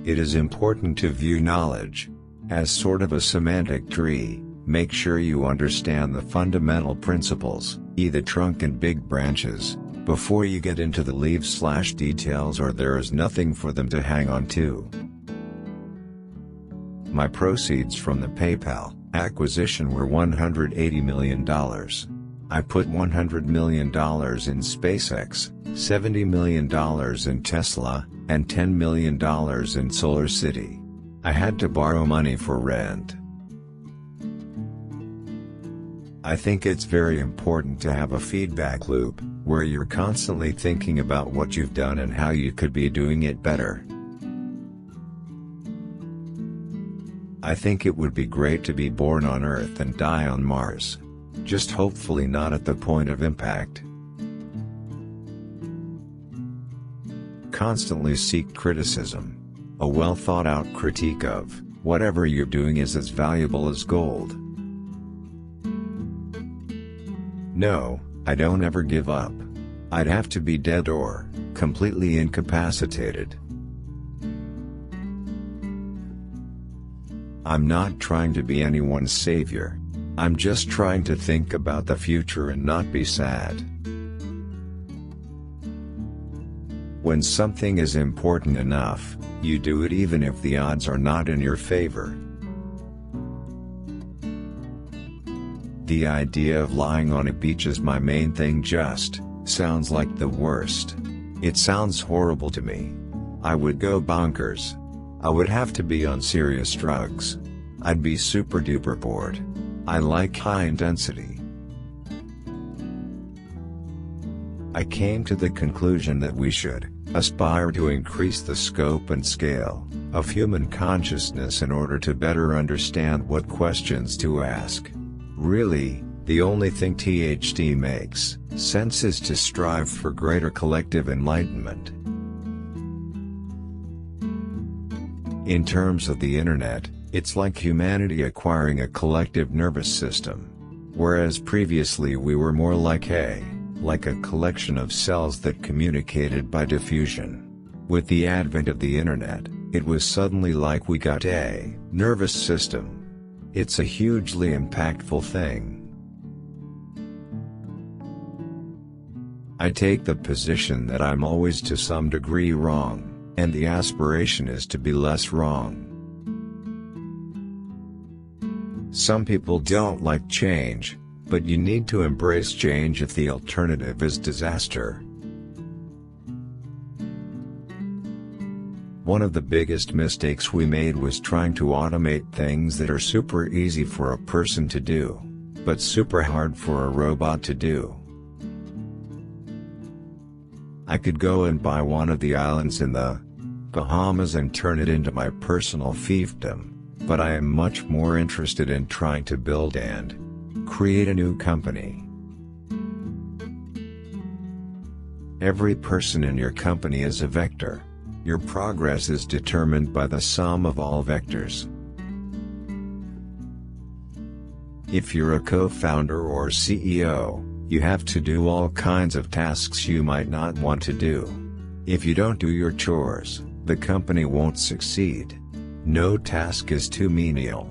It is important to view knowledge as sort of a semantic tree. Make sure you understand the fundamental principles, the trunk and big branches, before you get into the leaves/details, or there is nothing for them to hang on to. My proceeds from the PayPal acquisition were $180 million. I put $100 million in SpaceX, $70 million in Tesla, and $10 million in SolarCity. I had to borrow money for rent. I think it's very important to have a feedback loop, where you're constantly thinking about what you've done and how you could be doing it better. I think it would be great to be born on Earth and die on Mars. Just hopefully not at the point of impact. Constantly seek criticism. A well thought out critique of whatever you're doing is as valuable as gold. No, I don't ever give up. I'd have to be dead or completely incapacitated. I'm not trying to be anyone's savior. I'm just trying to think about the future and not be sad. When something is important enough, you do it even if the odds are not in your favor. The idea of lying on a beach is my main thing just sounds like the worst. It sounds horrible to me. I would go bonkers. I would have to be on serious drugs. I'd be super duper bored. I like high intensity. I came to the conclusion that we should aspire to increase the scope and scale of human consciousness in order to better understand what questions to ask. Really, the only thing THD makes sense is to strive for greater collective enlightenment. In terms of the internet, it's like humanity acquiring a collective nervous system. Whereas previously we were more like a collection of cells that communicated by diffusion. With the advent of the internet, it was suddenly like we got a nervous system. It's a hugely impactful thing. I take the position that I'm always to some degree wrong, and the aspiration is to be less wrong. Some people don't like change, but you need to embrace change if the alternative is disaster. One of the biggest mistakes we made was trying to automate things that are super easy for a person to do, but super hard for a robot to do. I could go and buy one of the islands in the Bahamas and turn it into my personal fiefdom, but I am much more interested in trying to build and create a new company. Every person in your company is a vector. Your progress is determined by the sum of all vectors. If you're a co-founder or CEO, you have to do all kinds of tasks you might not want to do. If you don't do your chores, the company won't succeed. No task is too menial.